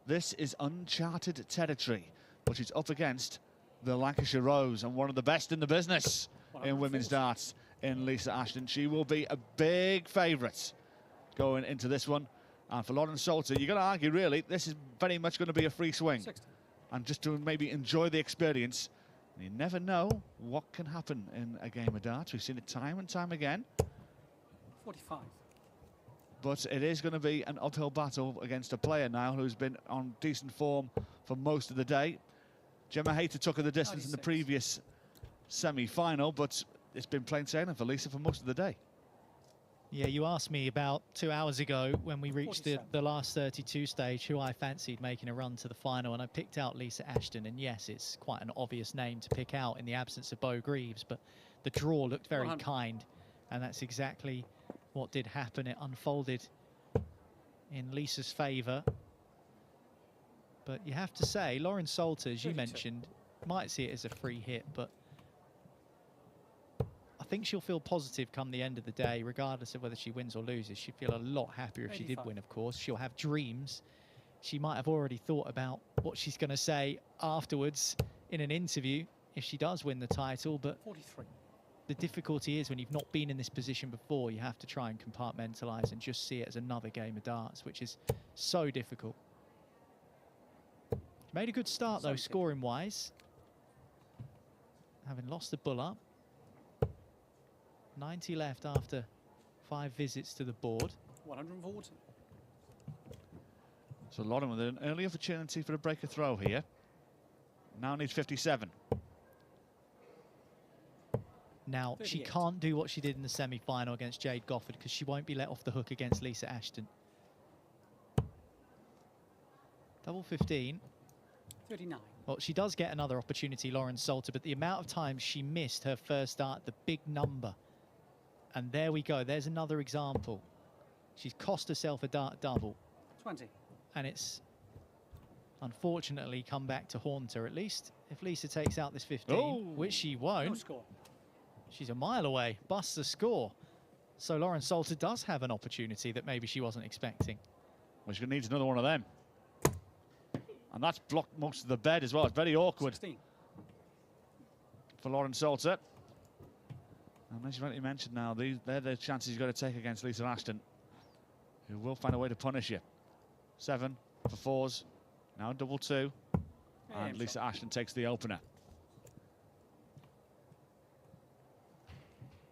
This is uncharted territory, but she's up against the Lancashire Rose and one of the best in the business in women's darts in Lisa Ashton. She will be a big favourite going into this one. And for Lauren Salter, you've got to argue, really, this is very much going to be a free swing. 60. And just to maybe enjoy the experience. You never know what can happen in a game of darts. We've seen it time and time again. 45. But it is going to be an uphill battle against a player now who's been on decent form for most of the day. Gemma Hayter took her the distance 96. in the previous semi-final, but it's been plain sailing for Lisa for most of the day. Yeah, you asked me about 2 hours ago when we reached the last 32 stage who I fancied making a run to the final, and I picked out Lisa Ashton. And yes, it's quite an obvious name to pick out in the absence of Beau Greaves, but the draw looked very kind, and that's exactly what did happen. It unfolded in Lisa's favour. But you have to say, Lauren Salter, as you mentioned, might see it as a free hit, but I think she'll feel positive come the end of the day, regardless of whether she wins or loses. She'd feel a lot happier if she did win, of course. She'll have dreams. She might have already thought about what she's going to say afterwards in an interview if she does win the title. But 43. The difficulty is when you've not been in this position before, you have to try and compartmentalise and just see it as another game of darts, which is so difficult. Made a good start, though, scoring-wise. Having lost the bull up. 90 left after 5 visits to the board. 140. So Lauren with an early opportunity for a breaker throw here. Now needs 57. Now, 38. she can't do what she did in the semi-final against Jade Goffard because she won't be let off the hook against Lisa Ashton. Double 15. 39. Well, she does get another opportunity, Lauren Salter, but the amount of times she missed her first dart, the big number. And there we go. There's another example. She's cost herself a dart double. 20. And it's unfortunately come back to haunt her, at least if Lisa takes out this 15, which she won't. No score. She's a mile away, busts the score. So Lauren Salter does have an opportunity that maybe she wasn't expecting. Well, she needs another one of them. And that's blocked most of the bed as well. It's very awkward 16. for Lauren Salter. And as you rightly mentioned now, they're the chances you've got to take against Lisa Ashton, who will find a way to punish you. 7 for 4s, now double 2. And Lisa Ashton takes the opener.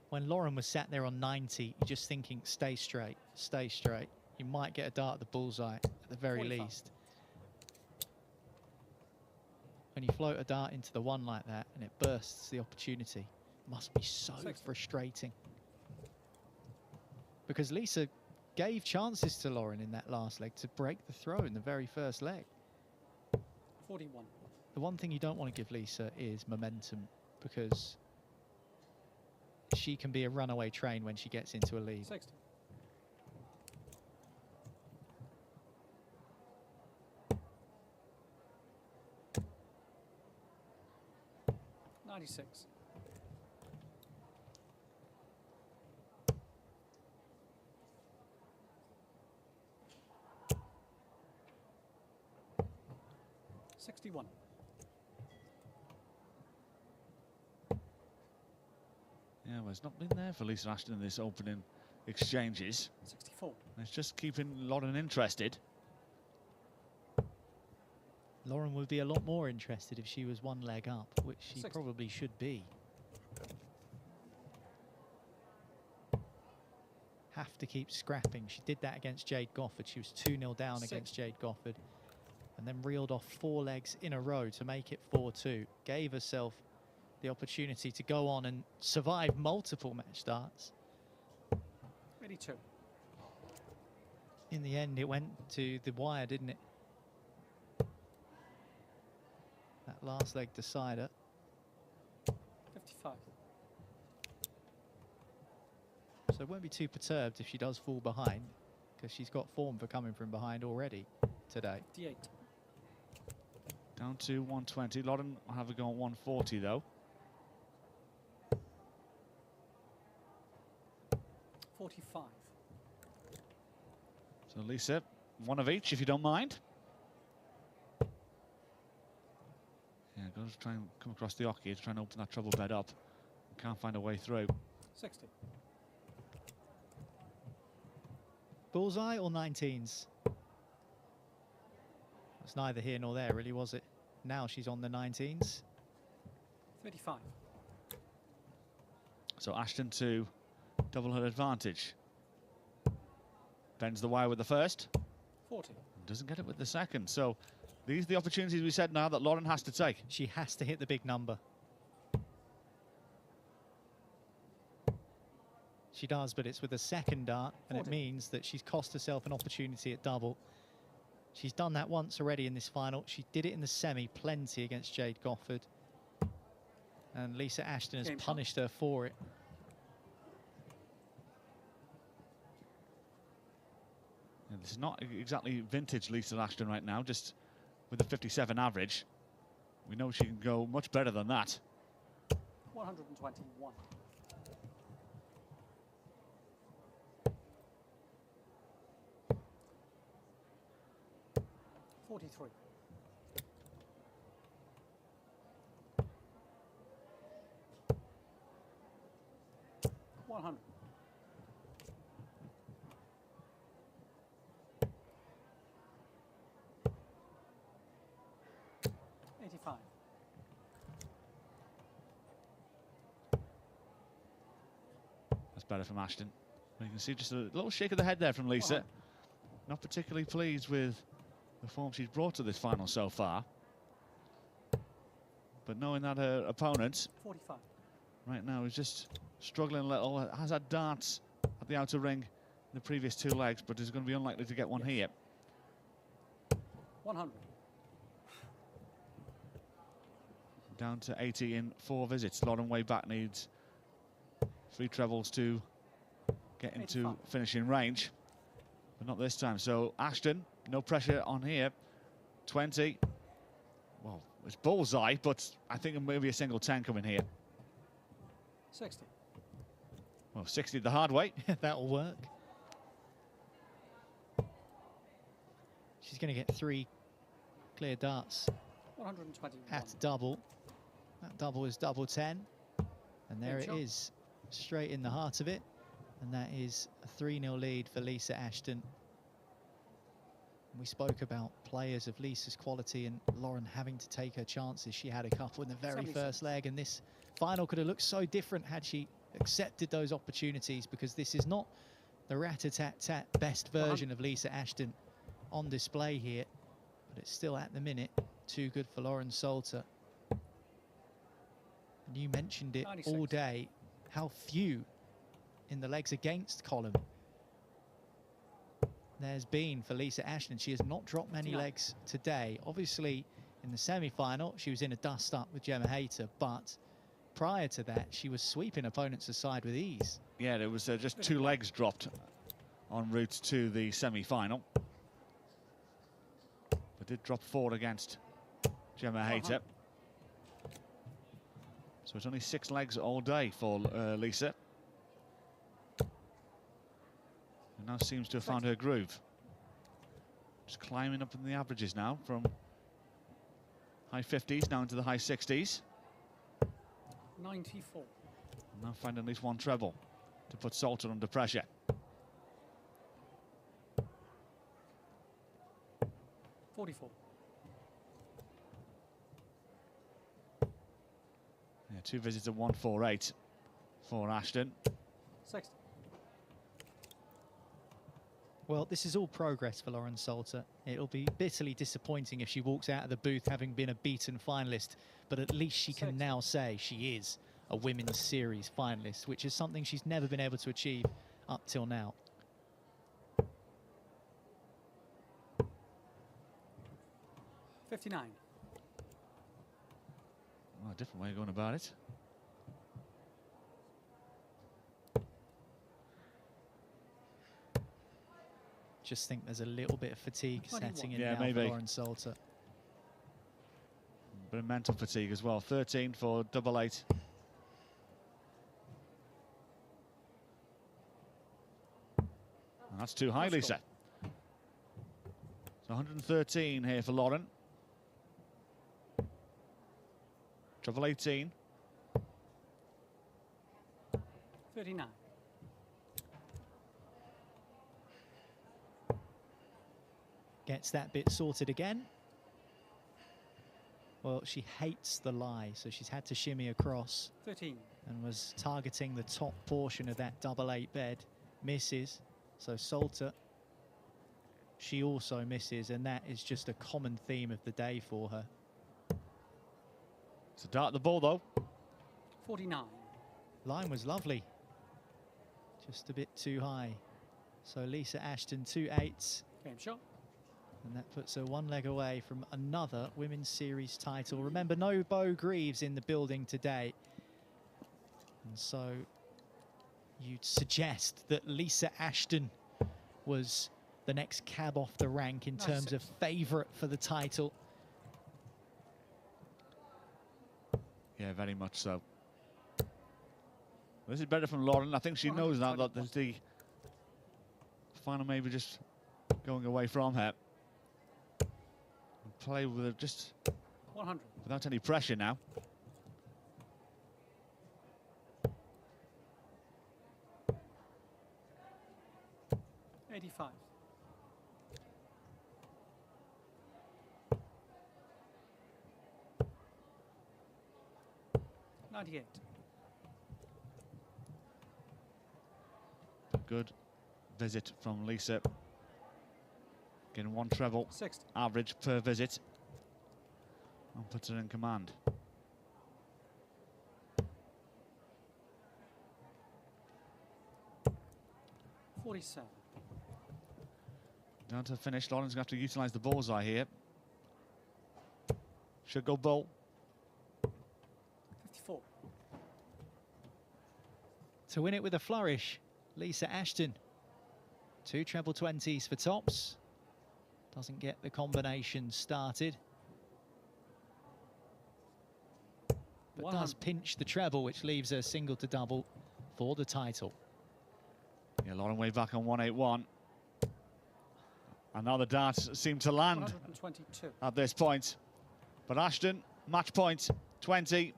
When Lauren was sat there on 90, you're just thinking, stay straight, stay straight. You might get a dart at the bullseye at the very 45. least. When you float a dart into the one like that and it bursts the opportunity, must be so frustrating. Because Lisa gave chances to Lauren in that last leg to break the throw in the very first leg. 41. The one thing you don't want to give Lisa is momentum, because she can be a runaway train when she gets into a lead. 60. $96. $61. Yeah, well, it's not been there for Lisa Ashton in this opening exchanges. 64. It's just keeping Lauren interested. Lauren would be a lot more interested if she was one leg up, which she 60. probably should be. Have to keep scrapping. She did that against Jade Goffard. She was 2-0 down against Jade Goffard, and then reeled off 4 legs in a row to make it 4-2. Gave herself the opportunity to go on and survive multiple match starts. 82. In the end, it went to the wire, didn't it? That last leg decider. 55. So won't be too perturbed if she does fall behind, because she's got form for coming from behind already today. 58. Down to 120. Lauren will have a go at 140 though. 45. So Lisa, one of each if you don't mind. Goes to try and come across the ocky to try and open that treble bed up. Can't find a way through. 60. Bullseye or 19s? It's neither here nor there, really, was it? Now she's on the 19s. 35. So Ashton to double her advantage. Bends the wire with the first. 40. Doesn't get it with the second. So these are the opportunities we said now that Lauren has to take. She has to hit the big number. She does, but it's with a second dart, and 40. it means that she's cost herself an opportunity at double. She's done that once already in this final. She did it in the semi plenty against Jade Goffard. And Lisa Ashton has punished her for it. Yeah, this is not exactly vintage Lisa Ashton right now, just with a 57 average. We know she can go much better than that. 121. $43. 100. 85. That's better from Ashton. You can see just a little shake of the head there from Lisa. Not particularly pleased with the form she's brought to this final so far. But knowing that her opponent 45. right now is just struggling a little, has had darts at the outer ring in the previous two legs, but is going to be unlikely to get one here. 100. Down to 80 in 4 visits. Lauren way back needs 3 trebles to get into 85. finishing range, but not this time. So Ashton, no pressure on here. 20. Well, it's bullseye, but I think maybe a single 10 coming here. 60. Well, 60 the hard way. That'll work. She's going to get 3 clear darts 121. at double. That double is double 10. And there Good it shot. is, straight in the heart of it. And that is a 3-0 lead for Lisa Ashton. We spoke about players of Lisa's quality and Lauren having to take her chances. She had a couple in the very 76. first leg, and this final could have looked so different had she accepted those opportunities, because this is not the rat-a-tat-tat best version of Lisa Ashton on display here, but it's still at the minute too good for Lauren Salter. And you mentioned it 96. all day, how few in the legs against column there's been for Lisa Ashton. She has not dropped many 59. legs today. Obviously, in the semi-final, she was in a dust-up with Gemma Hayter, but prior to that, she was sweeping opponents aside with ease. Yeah, there was just 2 legs dropped en route to the semi-final. But did drop 4 against Gemma Hayter. So it's only 6 legs all day for Lisa. Who now seems to have found her groove. Just climbing up in the averages now from high 50s now into the high 60s. 94. And now finding at least 1 treble to put Salter under pressure. $44. Yeah, 2 visits at 148 for Ashton. 60. Well, this is all progress for Lauren Salter. It'll be bitterly disappointing if she walks out of the booth having been a beaten finalist, but at least she can now say she is a women's series finalist, which is something she's never been able to achieve up till now. $59. Well, a different way of going about it. Just think there's a little bit of fatigue 21. setting in Yeah, now maybe. for Lauren Salter. Bit of mental fatigue as well. 13 for double 8. And that's too high, Lisa. So 113 here for Lauren. Treble 18. 39. Gets that bit sorted again. Well, she hates the lie, so she's had to shimmy across 13. and was targeting the top portion of that double 8 bed. Misses, so Salter, she also misses, and that is just a common theme of the day for her. It's a dart at the ball, though. 49. Line was lovely, just a bit too high. So Lisa Ashton, 2 8s. Game shot. And that puts her 1 leg away from another Women's Series title. Remember, no Beau Greaves in the building today. And so you'd suggest that Lisa Ashton was the next cab off the rank in terms of favourite for the title. Yeah, very much so. This is better from Lauren. I think she knows now that there's the final maybe just going away from her. Play with it just 100. without any pressure now. $85. $98. Good visit from Lisa. Getting 1 treble 60. average per visit. And puts her in command. $47. Down to the finish. Lauren's going to have to utilise the bullseye here. Should go Beau. 54. To win it with a flourish, Lisa Ashton. 2 treble 20s for tops. Doesn't get the combination started. But 100. does pinch the treble, which leaves her single to double for the title. Yeah, Lauren way back on 181. And now the darts seem to land 122. at this point. But Ashton, match point, 20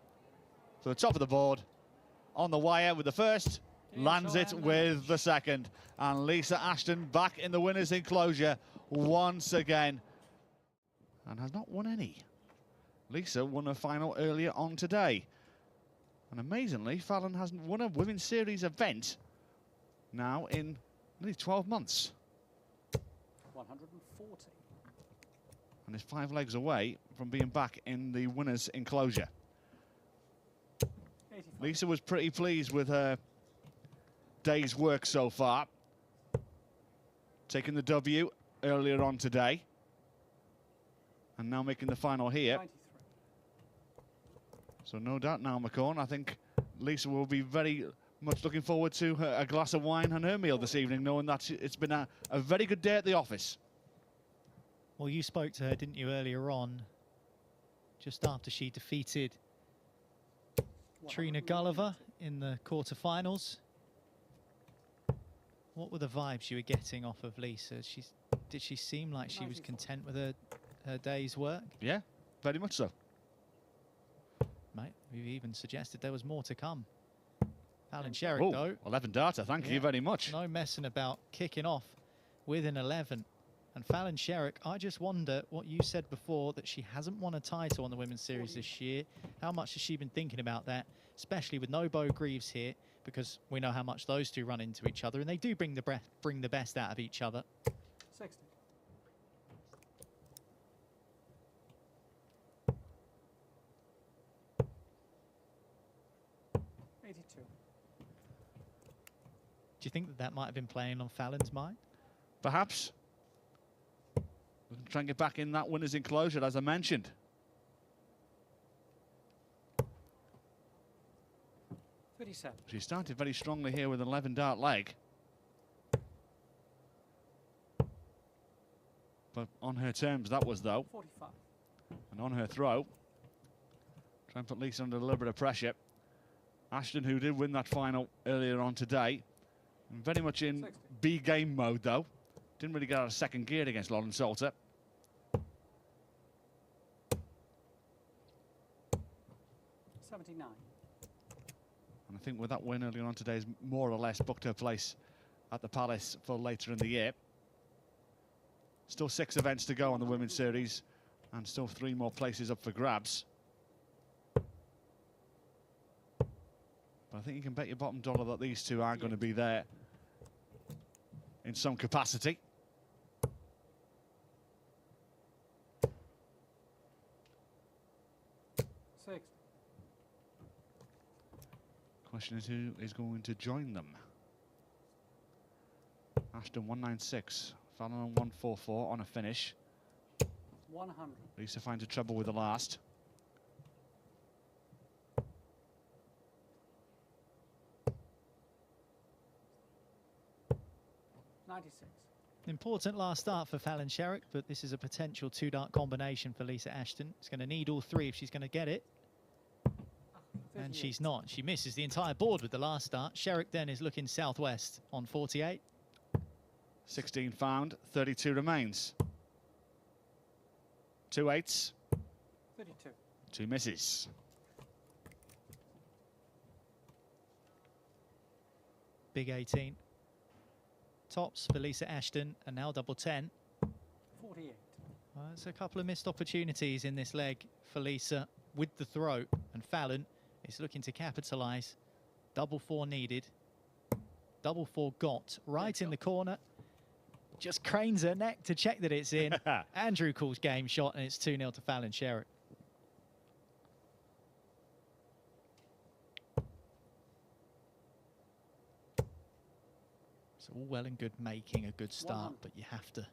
for the top of the board. On the wire with the first, lands it with the second. And Lisa Ashton back in the winner's enclosure once again. And has not won any. Lisa won a final earlier on today. And amazingly, Fallon hasn't won a Women's Series event now in nearly 12 months. 140. And is 5 legs away from being back in the winner's enclosure. 85. Lisa was pretty pleased with her day's work so far. Taking the W earlier on today. And now making the final here. 93. So no doubt now, McCorn, I think Lisa will be very much looking forward to a glass of wine and her meal this evening, knowing that it's been a very good day at the office. Well, you spoke to her, didn't you, earlier on, just after she defeated Trina Gulliver in the quarterfinals. What were the vibes you were getting off of Lisa? Did she seem like she was content with her day's work? Yeah, very much so. Mate, we've even suggested there was more to come. Fallon Sherrock, though. 11 data, thank you very much. No messing about, kicking off with an 11. And Fallon Sherrock, I just wonder what you said before, that she hasn't won a title on the Women's Series this year. How much has she been thinking about that, especially with no Beau Greaves here, because we know how much those two run into each other, and they do bring the best out of each other. 60. $82. Do you think that might have been playing on Fallon's mind? Perhaps. Try and get back in that winner's enclosure, as I mentioned. 37. She started very strongly here with an 11 dart leg. But on her terms, that was, though. 45. And on her throw, try and put Lisa under a little bit of pressure. Ashton, who did win that final earlier on today, and very much in 60. B game mode, though. Didn't really get out of second gear against Lauren Salter. 79. And I think with that win earlier on today, has more or less booked her place at the Palace for later in the year. Still 6 events to go on the Women's Series, and still 3 more places up for grabs. But I think you can bet your bottom dollar that these two are going to be there in some capacity. Question is, who is going to join them? Ashton 196, Fallon 144 on a finish. 100. Lisa finds a treble with the last. Important last start for Fallon Sherrock, but this is a potential 2-dart combination for Lisa Ashton. It's going to need all 3 if she's going to get it. And she's not. She misses the entire board with the last start. Sherrock then is looking southwest on 48. 16 found, 32 remains. 2 8s. 32. 2 misses. Big 18. Tops for Lisa Ashton, and now double 10. 48. Well, there's a couple of missed opportunities in this leg for Lisa with the throw, and Fallon is looking to capitalise. Double 4 needed. Double 4 got right in the corner. Just cranes her neck to check that it's in. Andrew calls game shot, and it's 2-0 to Fallon Sherrock. It's all well and good making a good start, but you have to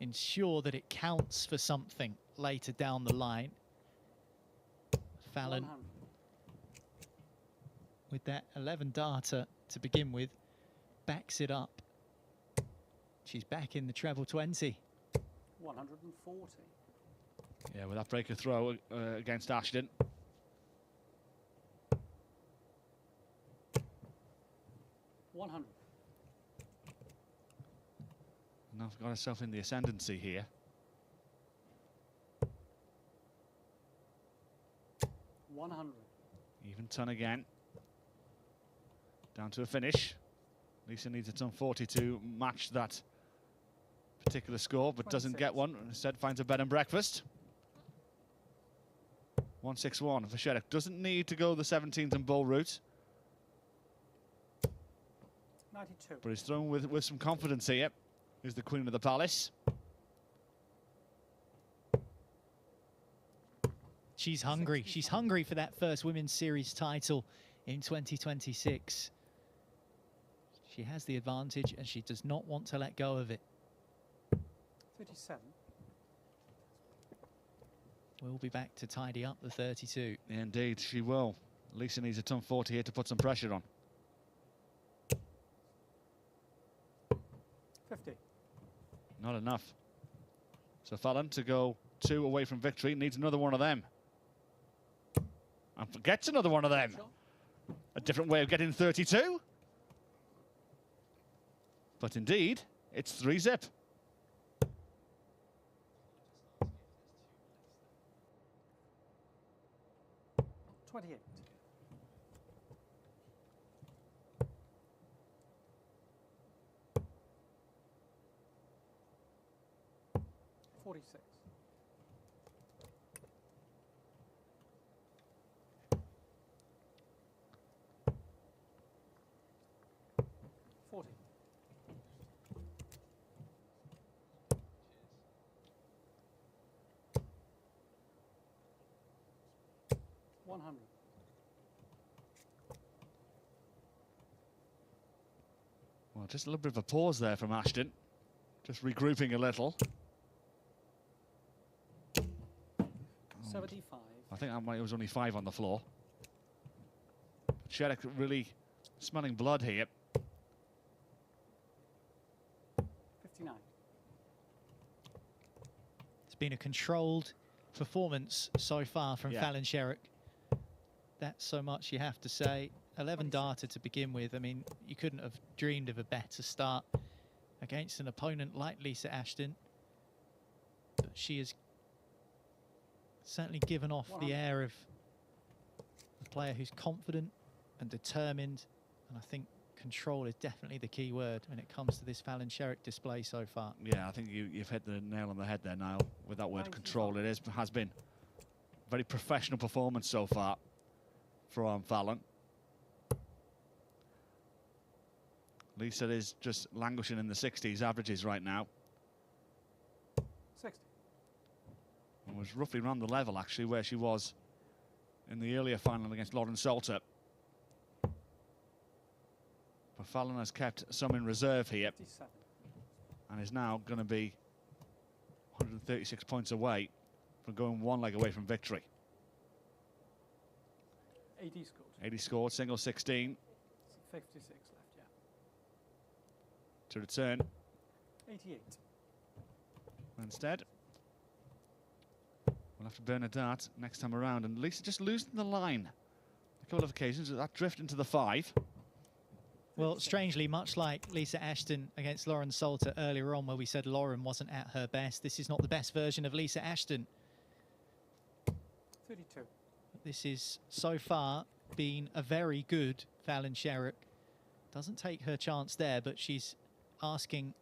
ensure that it counts for something later down the line. Fallon, 100. with that 11 darter to begin with, backs it up. She's back in the treble 20. 140. Yeah, with that breaker throw against Ashton. $100. Now got herself in the ascendancy here. 100. Even ton again. Down to a finish. Lisa needs a ton 40 to match that particular score, but 26. doesn't get one. Instead finds a bed and breakfast. 161 for Sherrock. Doesn't need to go the 17s and bull route. 92. But he's thrown with some confidence here. Is the Queen of the Palace. She's hungry. She's hungry for that first Women's Series title in 2026. She has the advantage, and she does not want to let go of it. 37. We'll be back to tidy up the 32. Indeed, she will. Lisa needs a ton 40 here to put some pressure on. 50. Not enough. So Fallon, to go 2 away from victory, needs another one of them. And forgets another one of them. A different way of getting 32. But indeed, it's 3-zip. $28. 46. 40. 100. Well, just a little bit of a pause there from Ashton. Just regrouping a little. 75. I think it was only 5 on the floor. Sherrock really smelling blood here. 59. It's been a controlled performance so far from Fallon Sherrock. That's so much you have to say. 11 darter to begin with. I mean, you couldn't have dreamed of a better start against an opponent like Lisa Ashton. But she has certainly given off the air of player who's confident and determined, and I think control is definitely the key word when it comes to this Fallon Sherrock display so far. Yeah, I think you've hit the nail on the head there, Niall, with that word control. It has been a very professional performance so far from Fallon. Lisa is just languishing in the 60s averages right now. 60. And was roughly around the level, actually, where she was in the earlier final against Lauren Salter. But Fallon has kept some in reserve here 57. and is now going to be 136 points away from going one leg away from victory. 80 scored. 80 scored, single 16 56 left, yeah. to return 88. instead. We'll have to burn a dart next time around. And Lisa just losing the line a couple of occasions. That drift into the 5. Well, strangely, much like Lisa Ashton against Lauren Salter earlier on, where we said Lauren wasn't at her best, this is not the best version of Lisa Ashton. 32. This is so far been a very good Fallon Sherrock. Doesn't take her chance there, but she's asking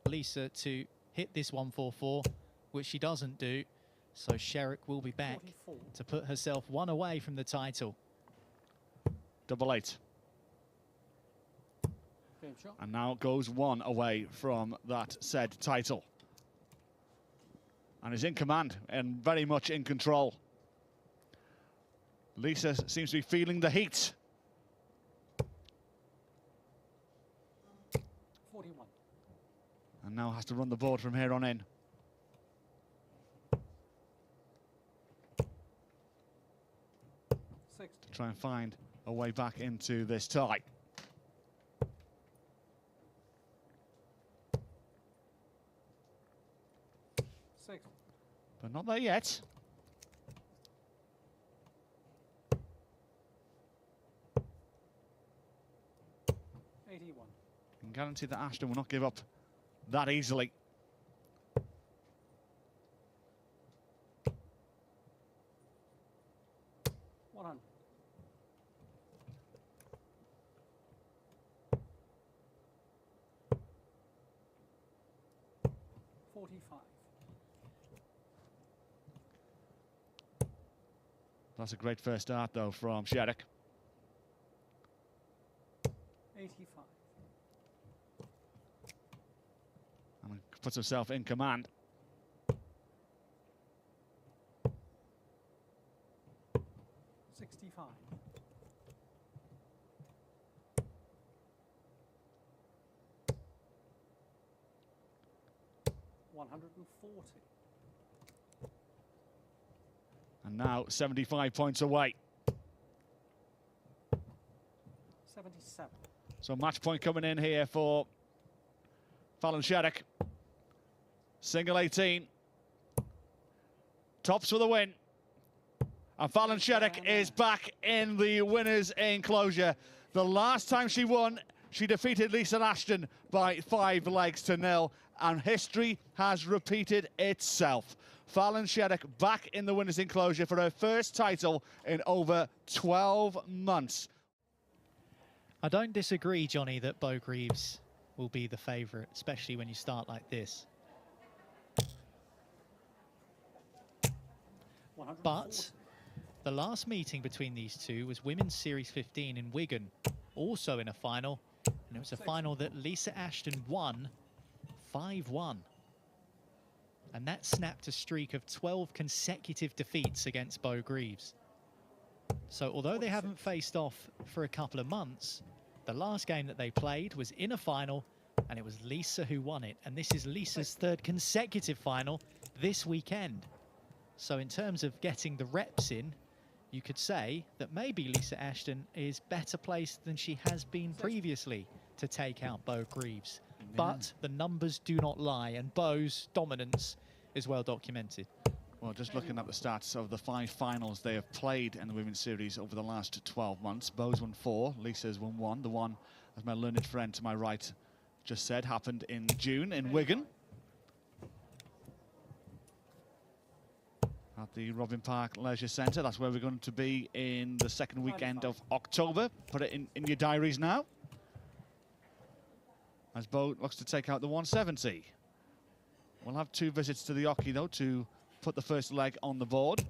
Lisa to hit this 144, which she doesn't do. So Sherrock will be back 44. to put herself one away from the title. Double 8. Game shot. And now goes one away from that said title. And is in command and very much in control. Lisa seems to be feeling the heat. 41. And now has to run the board from here on in. To try and find a way back into this tie. But not there yet. I can guarantee that Ashton will not give up that easily. That's a great first start, though, from Sherrock. 85. And puts herself in command. 65. And now 75 points away. 77. So match point coming in here for Fallon Sherrock. Single 18. Tops for the win. And Fallon Sherrock is back in the winner's enclosure. The last time she won, she defeated Lisa Ashton by 5 legs to 0. And history has repeated itself. Fallon Sherrock back in the winner's enclosure for her first title in over 12 months. I don't disagree, Johnny, that Beau Greaves will be the favourite, especially when you start like this. But the last meeting between these two was Women's Series 15 in Wigan, also in a final. And it was a final that Lisa Ashton won 5-1. And that snapped a streak of 12 consecutive defeats against Beau Greaves. So although they haven't faced off for a couple of months, the last game that they played was in a final, and it was Lisa who won it. And this is Lisa's 3rd consecutive final this weekend. So in terms of getting the reps in, you could say that maybe Lisa Ashton is better placed than she has been previously to take out Beau Greaves. Yeah. But the numbers do not lie, and Beau's dominance is well documented. Well, just looking at the stats of the 5 finals they have played in the Women's Series over the last 12 months, Beau's won 4, Lisa's won 1. The one, as my learned friend to my right just said, happened in June in Wigan. At the Robin Park Leisure Centre. That's where we're going to be in the second weekend of October. Put it in your diaries now. As Beau looks to take out the 170. We'll have 2 visits to the Ocky, though, to put the first leg on the board.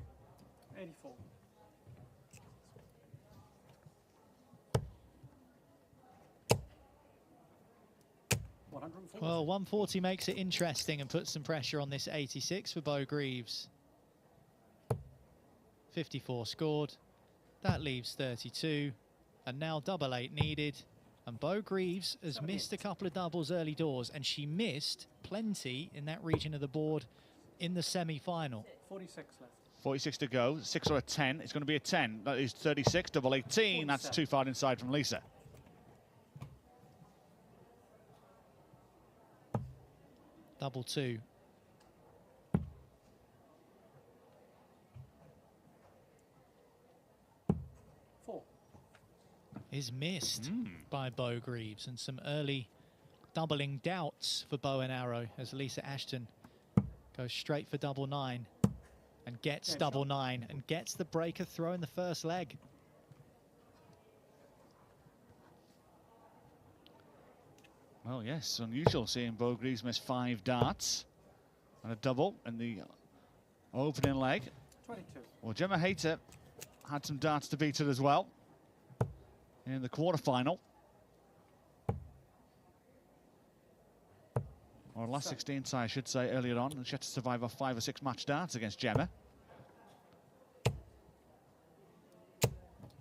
84. Well, 140 makes it interesting and puts some pressure on this 86 for Beau Greaves. 54 scored. That leaves 32. And now double 8 needed. And Beau Greaves has missed a couple of doubles early doors, and she missed plenty in that region of the board in the semi-final. 46 left. 46 to go, 6 or a 10. It's going to be a 10. That is 36, double 18. That's too far inside from Lisa. Double 2. Is missed by Beau Greaves, and some early doubling doubts for bow and arrow as Lisa Ashton goes straight for double 9 and gets double 9 and gets the breaker throw in the first leg. Well, yes, unusual seeing Beau Greaves miss 5 darts and a double in the opening leg. 22. Well, Gemma Hayter had some darts to beat her as well in the quarter-final. Or last 16 tie, I should say, earlier on. And she had to survive off 5 or 6 match darts against Gemma.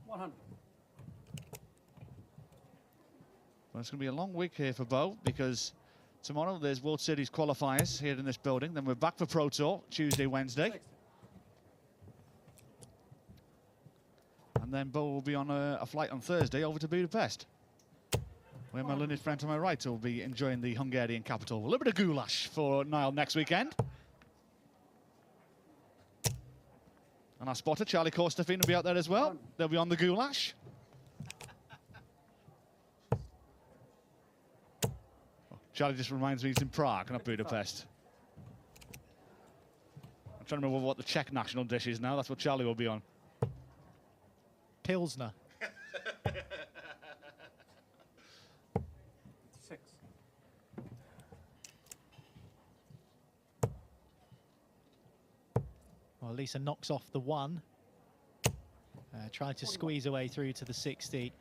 100. Well, it's going to be a long week here for Beau, because tomorrow there's World Series qualifiers here in this building. Then we're back for Pro Tour Tuesday, Wednesday. 60. And then Beau will be on a flight on Thursday over to Budapest, where my learned friend to my right will be enjoying the Hungarian capital. A little bit of goulash for Niall next weekend. And our spotter, Charlie Corstefin, will be out there as well. They'll be on the goulash. Charlie just reminds me he's in Prague, not Budapest. I'm trying to remember what the Czech national dish is now. That's what Charlie will be on. Pilsner. 6. Well, Lisa knocks off the 1. Tried to squeeze away through to the 60.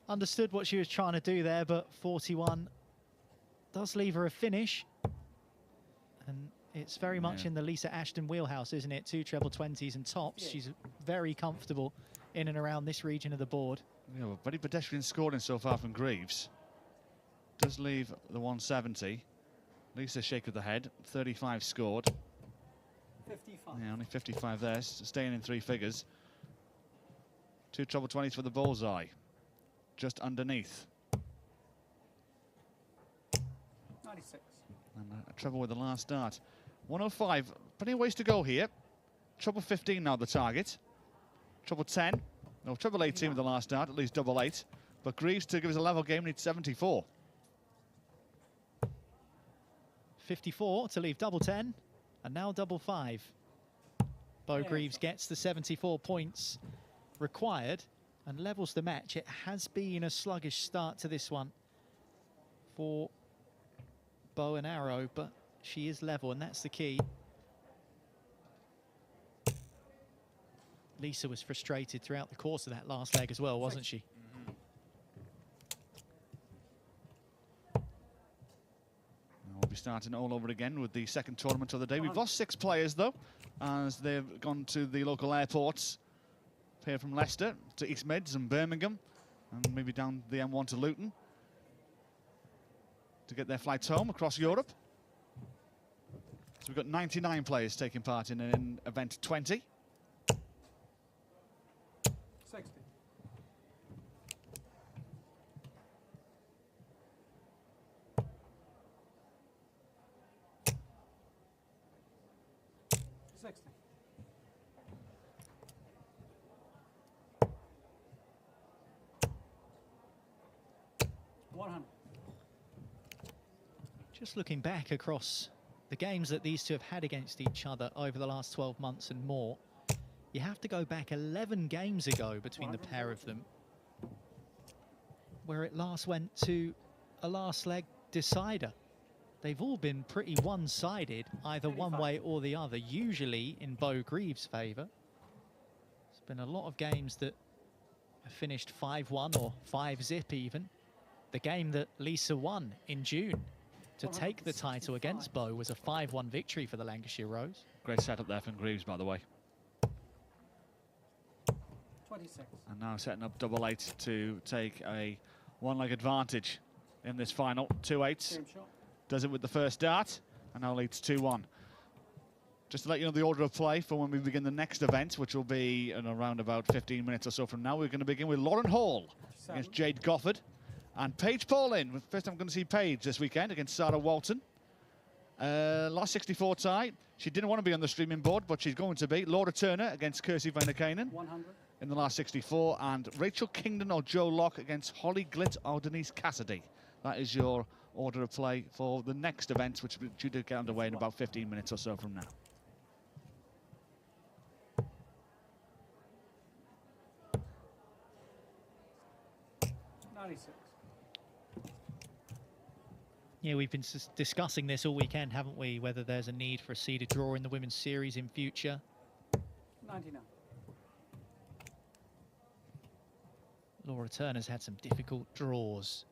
Understood what she was trying to do there, but 41 does leave her a finish. And it's very much in the Lisa Ashton wheelhouse, isn't it? 2 treble 20s and tops. She's very comfortable in and around this region of the board. Yeah, well, very pedestrian scoring so far from Greaves. Does leave the 170. Lisa shake of the head, 35 scored. 55. Yeah, only 55 there, staying in 3 figures. 2 treble 20s for the bullseye, just underneath. 96. And a treble with the last dart. 105, plenty of ways to go here. Treble 15 now the target. Treble 10, no, treble 18 with the last dart, at least double 8. But Greaves, to give us a level game, needs 74. 54 to leave double 10, and now double 5. Beau Greaves gets the 74 points required and levels the match. It has been a sluggish start to this one for bow and arrow, but she is level, and that's the key. Lisa was frustrated throughout the course of that last leg as well, wasn't she? We'll be starting all over again with the second tournament of the day. We've lost 6 players, though, as they've gone to the local airports here from Leicester to East Mids and Birmingham, and maybe down the M1 to Luton to get their flights home across Europe. So we've got 99 players taking part in event 20. 60. 60. 100. Just looking back across the games that these two have had against each other over the last 12 months and more, you have to go back 11 games ago between the pair of them, where it last went to a last leg decider. They've all been pretty one-sided, either one way or the other, usually in Beau Greaves' favour. There's been a lot of games that have finished 5-1 or 5-zip even. The game that Lisa won in June to take the title against Beau was a 5-1 victory for the Lancashire Rose. Great setup there from Greaves, by the way. 26. And now setting up double 8 to take a one-leg advantage in this final. 2-8. Game shot. Does it with the first dart, and now leads 2-1. Just to let you know the order of play for when we begin the next event, which will be in around about 15 minutes or so from now. We're going to begin with Lauren Hall against Jade Gofford. And Paige Paulin. First time I'm going to see Paige this weekend against Sarah Walton. Last 64 tie. She didn't want to be on the streaming board, but she's going to be. Laura Turner against Kirsty Vainakainen 100. in the last 64. And Rachel Kingdon or Joe Locke against Holly Glitt or Denise Cassidy. That is your order of play for the next event, which will be due to get underway in about 15 minutes or so from now. Yeah, we've been discussing this all weekend, haven't we? Whether there's a need for a seeded draw in the women's series in future. 99. Laura Turner's had some difficult draws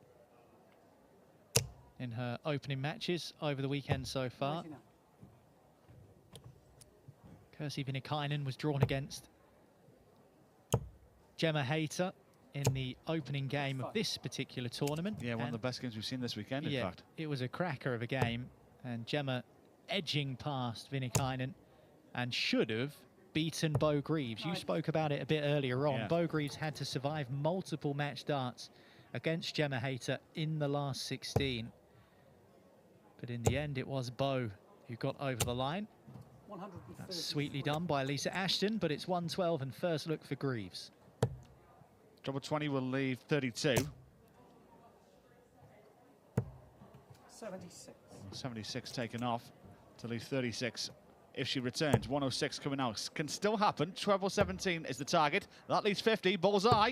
in her opening matches over the weekend so far. 99. Kirsty Vainakainen was drawn against Gemma Hayter in the opening game of this particular tournament. Yeah, one of the best games we've seen this weekend, in fact. It was a cracker of a game, and Gemma edging past Vainakainen and should have beaten Beau Greaves. You spoke about it a bit earlier on. Yeah. Beau Greaves had to survive multiple match darts against Gemma Hayter in the last 16. But in the end, it was Beau who got over the line. That's sweetly done by Lisa Ashton, but it's 112 and first look for Greaves. Double 20 will leave 32. 76. 76 taken off to leave 36 if she returns. 106 coming out. Can still happen. Treble 17 is the target. That leaves 50. Bullseye.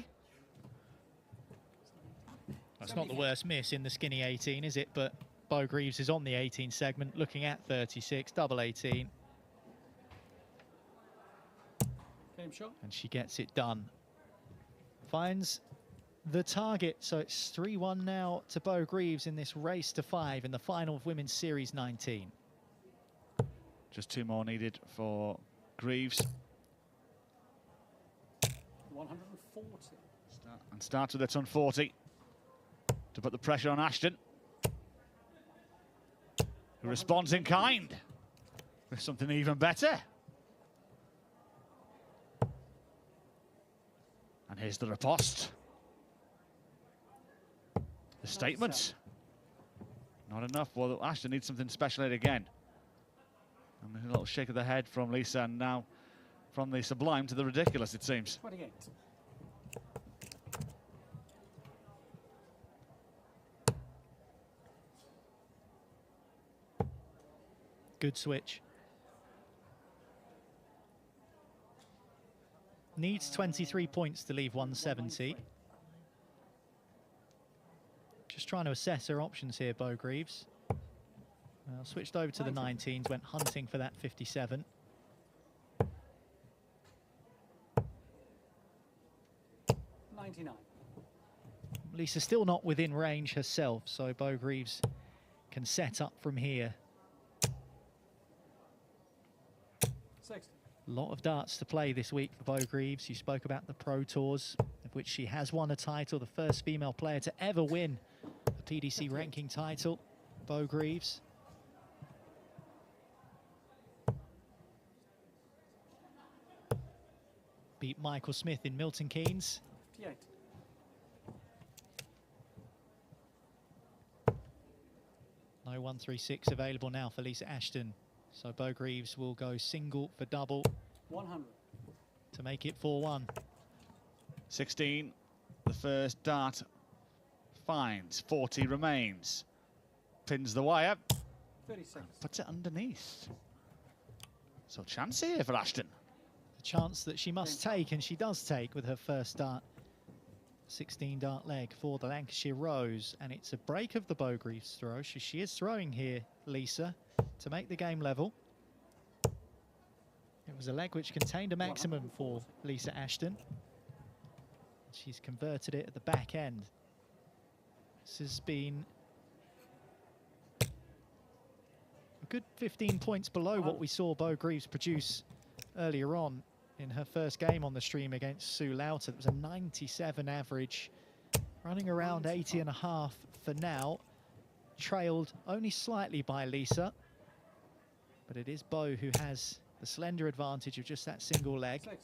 That's not the worst miss in the skinny 18, is it? But Beau Greaves is on the 18 segment, looking at 36, double 18. Game shot. And she gets it done. Finds the target, so it's 3-1 now to Beau Greaves in this race to 5 in the final of Women's Series 19. Just 2 more needed for Greaves. 140. And starts with a ton 40 to put the pressure on Ashton, who responds in kind with something even better. And here's the riposte. The statement. Not enough. Well, Ashton needs something special yet again. And a little shake of the head from Lisa, and now from the sublime to the ridiculous, it seems. 28. Good switch. Needs 23 points to leave 170. Just trying to assess her options here, Beau Greaves. Switched over to the 19s, went hunting for that 57. Lisa still not within range herself, so Beau Greaves can set up from here. 60. A lot of darts to play this week for Beau Greaves. You spoke about the Pro Tours, of which she has won a title, the first female player to ever win a PDC ranking title, Beau Greaves. Beat Michael Smith in Milton Keynes. 58. No 136 available now for Lisa Ashton. So Beau Greaves will go single for double 100 to make it 4-1. 16, the first dart finds, 40 remains. Pins the wire. 36. Puts it underneath. So chance here for Ashton. A chance that she must take, and she does take with her first dart. 16 dart leg for the Lancashire Rose, and it's a break of the Beau Greaves throw. She is throwing here, Lisa, to make the game level. It was a leg which contained a maximum for Lisa Ashton. She's converted it at the back end. This has been a good 15 points below what we saw Beau Greaves produce earlier on in her first game on the stream against Sue Lauter. It was a 97 average, running around 80.5 for now. Trailed only slightly by Lisa, but it is Beau who has the slender advantage of just that single leg. 60.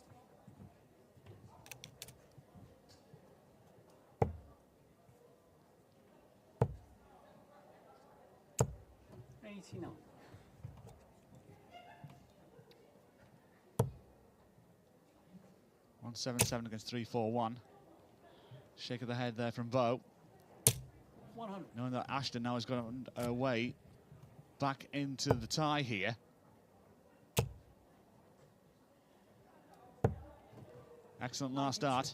89. One 7-7 against 3-4-1. Shake of the head there from Beau. 100. Knowing that Ashton now has gone away back into the tie here. Excellent last start.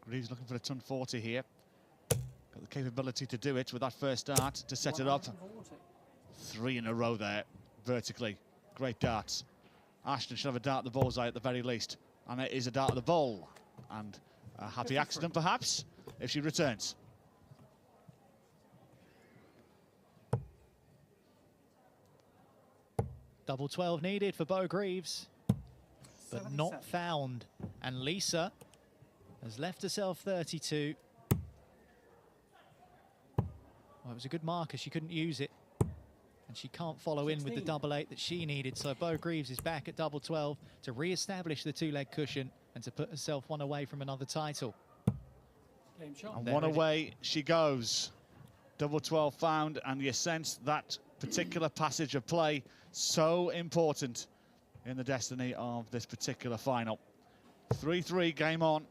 Greaves looking for a ton 40 here. Got the capability to do it with that first dart to set it up. 140. 3 in a row there, vertically. Great darts. Ashton should have a dart at the bullseye at the very least. And it is a dart at the ball. And a happy accident, perhaps, if she returns. Double 12 needed for Beau Greaves, but 77. not found. And Lisa has left herself 32. Well, it was a good marker. She couldn't use it. And she can't follow in with the 16. double 8 that she needed. So Beau Greaves is back at double 12 to re-establish the two-leg cushion and to put herself one away from another title. Game shot. And There one it is. away she goes. Double 12 found, and you sense that particular passage of play so important in the destiny of this particular final. 3-3 game on,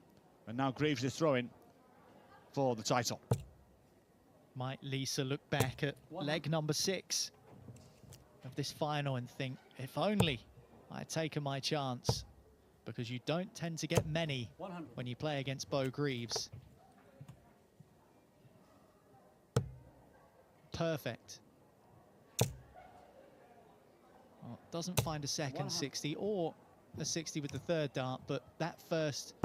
and now Greaves is throwing for the title. Might Lisa look back at leg number 6 of this final and think, if only I'd taken my chance, because you don't tend to get many 100. when you play against Beau Greaves. Perfect. Well, doesn't find a second 60 or a 60 with the third dart, but that first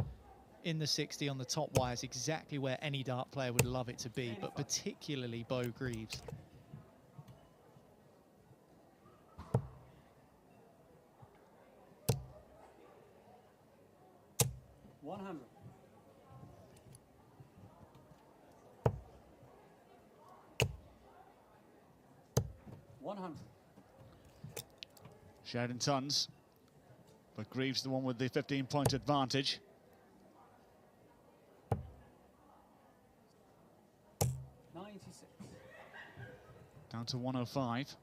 in the 60 on the top wire is exactly where any dart player would love it to be, but particularly Beau Greaves. Shared in tons, but Greaves the one with the 15-point advantage. Down to 105.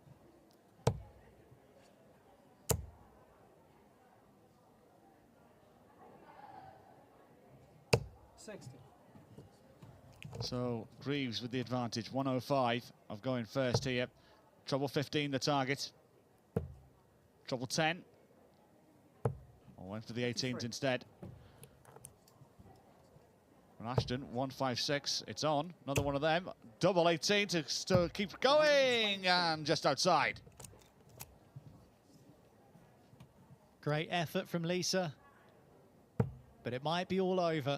So Greaves with the advantage, 105 of going first here. Treble 15 the target. Treble 10. Or went for the 18s instead. And Ashton, 156, it's on. Another one of them. Double 18 to still keep going, and just outside. Great effort from Lisa, but it might be all over.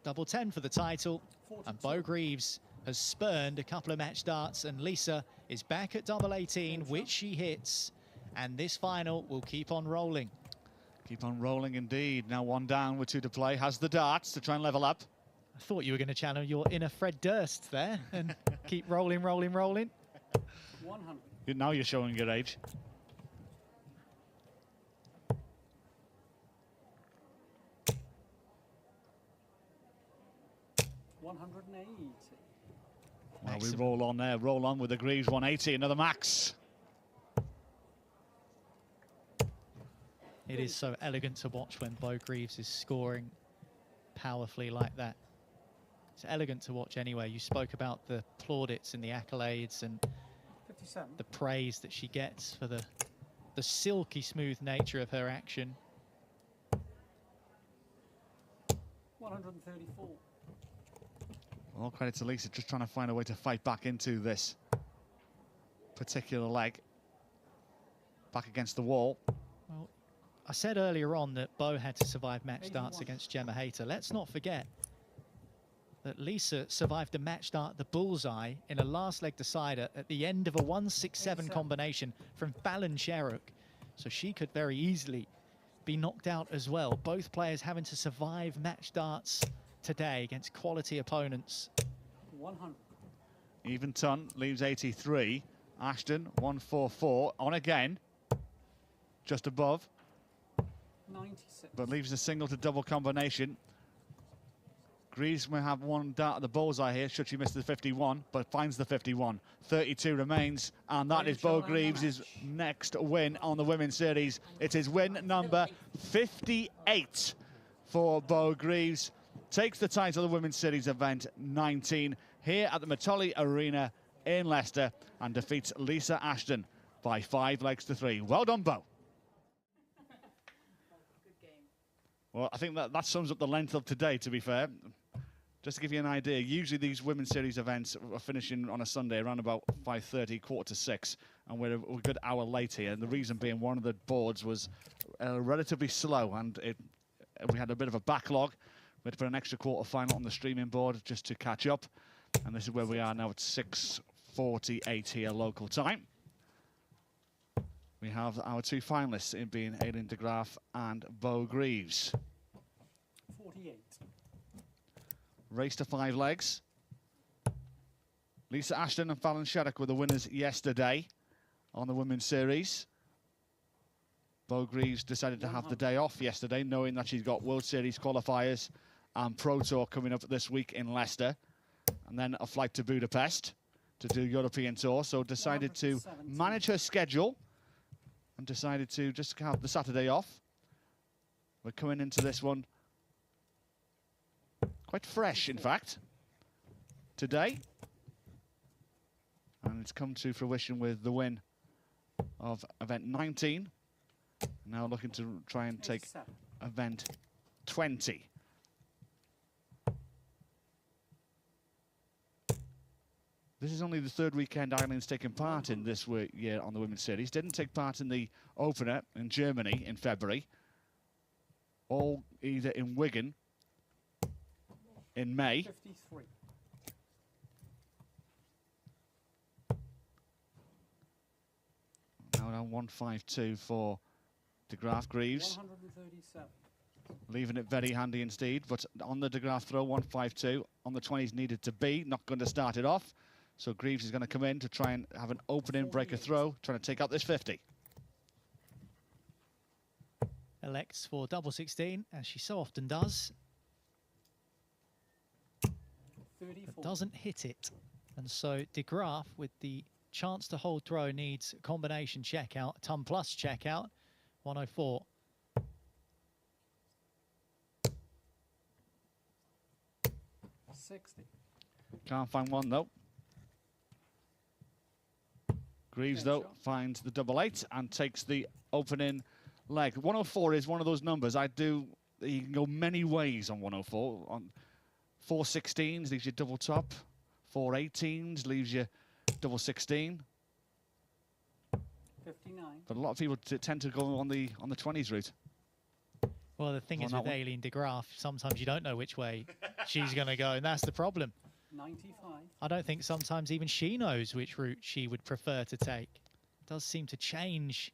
Double 10 for the title, and Beau Greaves has spurned a couple of match darts, and Lisa is back at double 18, which she hits, and this final will keep on rolling. Keep on rolling indeed. Now one down with 2 to play. Has the darts to try and level up. I thought you were going to channel your inner Fred Durst there and keep rolling, rolling, rolling. 100. Now you're showing your age. Well, we roll on there. Roll on with the Greaves 180. Another max. It is so elegant to watch when Beau Greaves is scoring powerfully like that. It's elegant to watch anyway. You spoke about the plaudits and the accolades and 57. the praise that she gets for the silky smooth nature of her action. 134. All credit to Lisa, just trying to find a way to fight back into this particular leg. Back against the wall. Well, I said earlier on that Beau had to survive match 81. starts against Gemma Hayter. Let's not forget that Lisa survived a match start, the bullseye, in a last leg decider at the end of a 1-6-7 combination from Fallon Sherrock. So she could very easily be knocked out as well. Both players having to survive match starts today against quality opponents. 100. Even ton leaves 83. Ashton 144 on again, just above, 96. but leaves a single to double combination. Greaves may have one dart at the bullseye here, should she miss the 51, but finds the 51. 32 remains, and that is Beau Greaves' next win on the Women's Series. It is win number 58 for Beau Greaves. Takes the title of the Women's Series event 19 here at the Matoli Arena in Leicester and defeats Lisa Ashton by 5 legs to 3. Well done, Beau. Well, I think that sums up the length of today, to be fair. Just to give you an idea, usually these Women's Series events are finishing on a Sunday around about 5:30, 5:45, and we're a good hour late here. And the reason being one of the boards was relatively slow, and we had a bit of a backlog. We had to put an extra quarter-final on the streaming board just to catch up. And this is where we are now at 6:48 here local time. We have our two finalists in being Aileen de Graaf and Beau Greaves. 48. Race to 5 legs. Lisa Ashton and Fallon Sherrock were the winners yesterday on the Women's Series. Beau Greaves decided to have the day off yesterday, knowing that she's got World Series qualifiers and Pro Tour coming up this week in Leicester, and then a flight to Budapest to do European Tour, so decided to manage her schedule and decided to just have the Saturday off. We're coming into this one quite fresh, in fact, today. And it's come to fruition with the win of event 19. Now looking to try and take event 20. This is only the third weekend Aileen's taken part in this year on the Women's Series. Didn't take part in the opener in Germany in February. All either in Wigan in May. 53. Now down 152 for de Graaf. Greaves 137. leaving it very handy indeed, but on the de Graaf throw, 152 on the 20s needed to be, not going to start it off. So Greaves is going to come in to try and have an opening breaker throw, trying to take out this 50. Elects for double 16, as she so often does. 34. But doesn't hit it. And so de Graaf, with the chance to hold throw, needs a combination checkout, a ton plus checkout, 104. Can't find one though. Greaves though finds the double 8 and takes the opening leg. 104 is one of those numbers. You can go many ways on 104. On 416s leaves you double top. 418s leaves you double 16. 59. But a lot of people tend to go on the 20s route. Well, the thing is with Aileen de Graaf, sometimes you don't know which way she's going to go, and that's the problem. 95. I don't think sometimes even she knows which route she would prefer to take. It does seem to change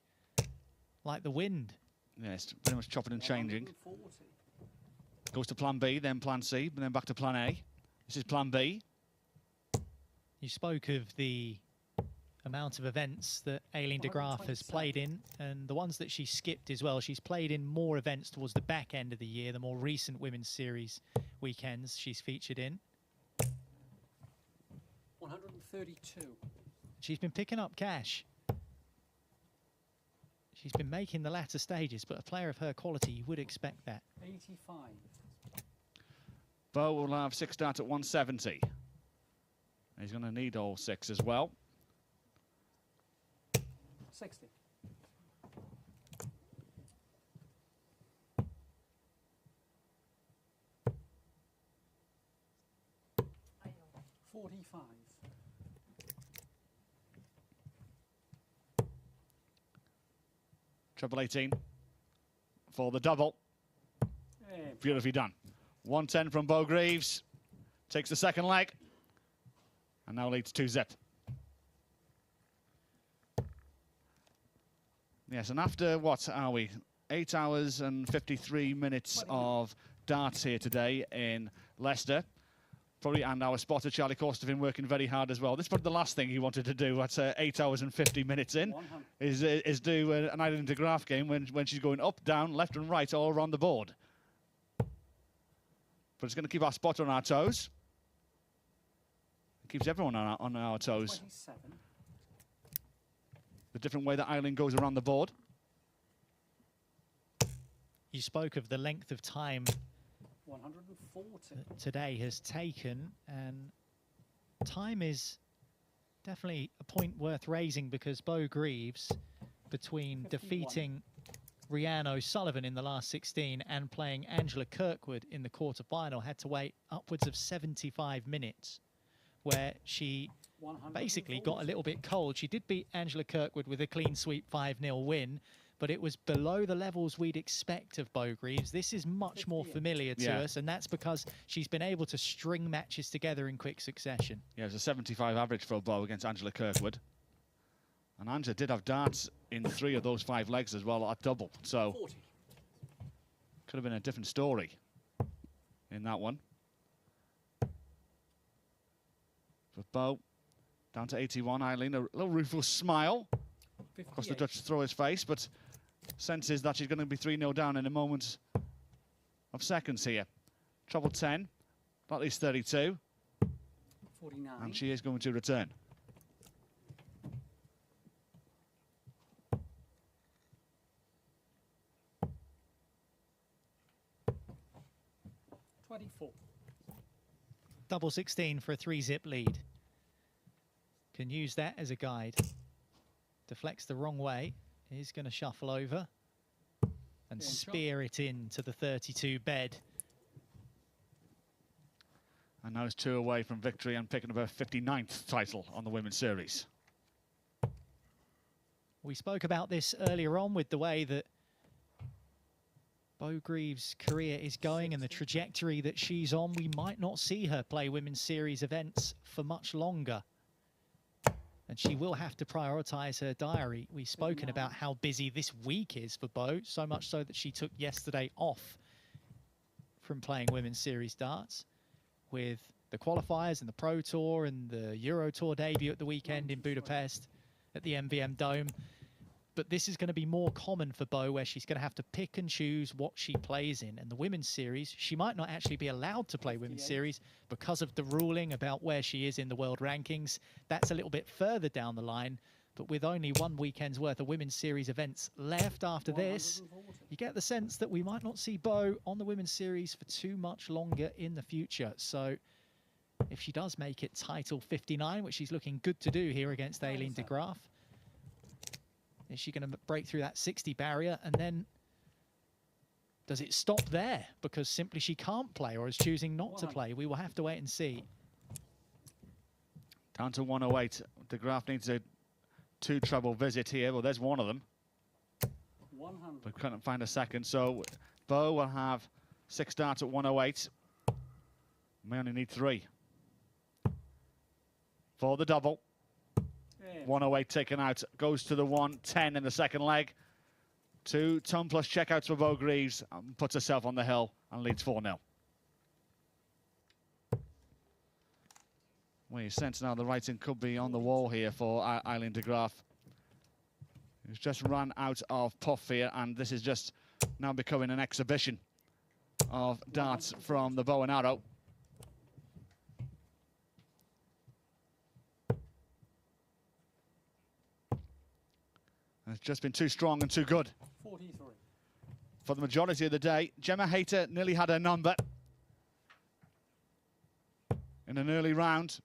like the wind. Yeah, it's pretty much chopping and changing. 140. Goes to plan B, then plan C, and then back to plan A. This is plan B. You spoke of the amount of events that Aileen de Graaf has played in, and the ones that she skipped as well. She's played in more events towards the back end of the year, the more recent Women's Series weekends she's featured in. 132. She's been picking up cash. She's been making the latter stages, but a player of her quality, you would expect that. 85. Beau will have 6 darts at 170. He's going to need all 6 as well. 60. 45. Treble 18 for the double. Beautifully done. 110 from Beau Greaves. Takes the second leg. And now leads 2-zip. Yes, and after, what are we? 8 hours and 53 minutes of darts here today in Leicester. Probably, and our spotter, Charlie Costa, have been working very hard as well. This is probably the last thing he wanted to do at 8 hours and 50 minutes in, is do an Aileen de Graaf game when she's going up, down, left and right all around the board. But it's going to keep our spotter on our toes. It keeps everyone on our toes. 27. The different way that Aileen goes around the board. You spoke of the length of time 140. today has taken, and time is definitely a point worth raising, because Beau Greaves, between 51. defeating Rhiannon O'Sullivan in the last 16 and playing Angela Kirkwood in the quarter-final, had to wait upwards of 75 minutes, where she basically got a little bit cold. She did beat Angela Kirkwood with a clean sweep 5-0 win, but it was below the levels we'd expect of Beau Greaves. This is much more familiar to us, and that's because she's been able to string matches together in quick succession. Yeah, it was a 75 average for Beau against Angela Kirkwood. And Angela did have darts in 3 of those 5 legs as well at double. So 40. Could have been a different story in that one. For Beau, down to 81. Aileen, a little rueful smile across the Dutch thrower's face, but senses that she's going to be 3-0 down in a moment of seconds here. Treble 10, at least 32. 49. And she is going to return. Double 16 for a 3-zip lead. Can use that as a guide. Deflects the wrong way. He's going to shuffle over and spear it into the 32 bed. And now it's 2 away from victory and picking up her 59th title on the Women's Series. We spoke about this earlier on with the way that Beau Greaves' career is going and the trajectory that she's on. We might not see her play Women's Series events for much longer. And she will have to prioritise her diary. We've spoken about how busy this week is for Beau, so much so that she took yesterday off from playing Women's Series darts, with the qualifiers and the Pro Tour and the Euro Tour debut at the weekend in Budapest at the MVM Dome. But this is going to be more common for Beau, where she's going to have to pick and choose what she plays in. And the Women's Series, she might not actually be allowed to play Women's Series because of the ruling about where she is in the world rankings. That's a little bit further down the line. But with only 1 weekend's worth of Women's Series events left after this, you get the sense that we might not see Beau on the Women's Series for too much longer in the future. So if she does make it title 59, which she's looking good to do here against Aileen de Graaf, is she going to break through that 60 barrier? And then does it stop there because simply she can't play, or is choosing not to play? We will have to wait and see. Down to 108. De Graaf needs a 2 treble visit here. Well, there's one of them. 100. But couldn't find a second. So Beau will have 6 darts at 108. May only need 3. For the double. 108 taken out, goes to the 110 in the second leg. 2 ton plus checkouts for Beau Greaves, puts herself on the hill and leads 4-0. Well, you sense now the writing could be on the wall here for Aileen de Graaf, who's just run out of puff here, and this is just now becoming an exhibition of darts from the bow and arrow. It's just been too strong and too good 43. for the majority of the day. Gemma Hayter nearly had her number. in an early round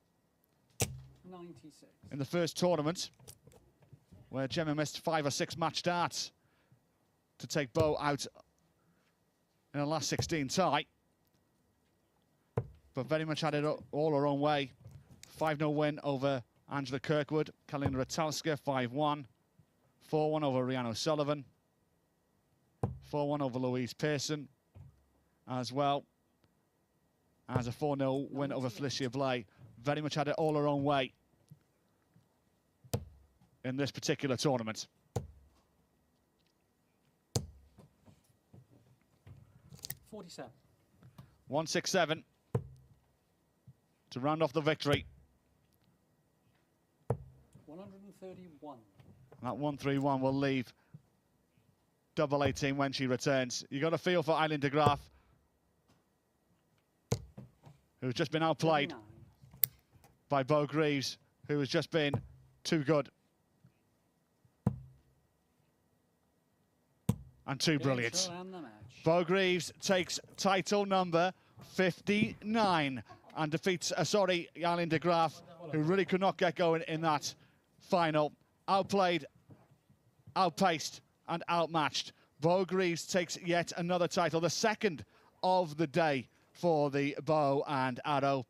96. in the first tournament, where Gemma missed 5 or 6 match starts to take Beau out in a last 16 tie. But very much had it all her own way. 5-0 win over Angela Kirkwood. Kalina Ratalska, 5-1. 4-1 over Rhiannon O'Sullivan. 4-1 over Louise Pearson, as well as a 4-0 win over Felicia Blay. Very much had it all her own way in this particular tournament. $47. 167 to round off the victory. 131. That 131 will leave double 18 when she returns. You got a feel for Aileen de Graaf, who's just been outplayed 39. by Beau Greaves, who has just been too good and too brilliant. Intro and the match. Beau Greaves takes title number 59 and defeats, Aileen de Graaf, who really could not get going in that final. Outplayed, outpaced, and outmatched. Beau Greaves takes yet another title, the second of the day for the bow and arrow.